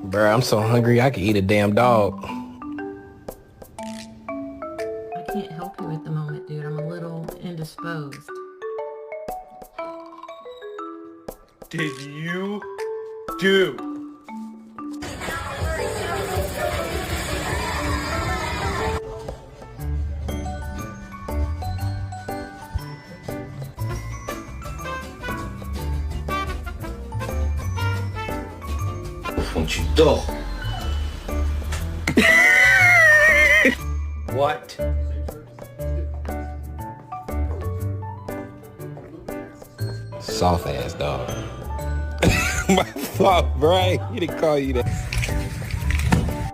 Bruh, I'm so hungry I could eat a damn dog. I can't help you at the moment, dude. I'm a little indisposed. Did you do? Quand tu dors. What? Soft ass dog. My fault, bro. He didn't call you that.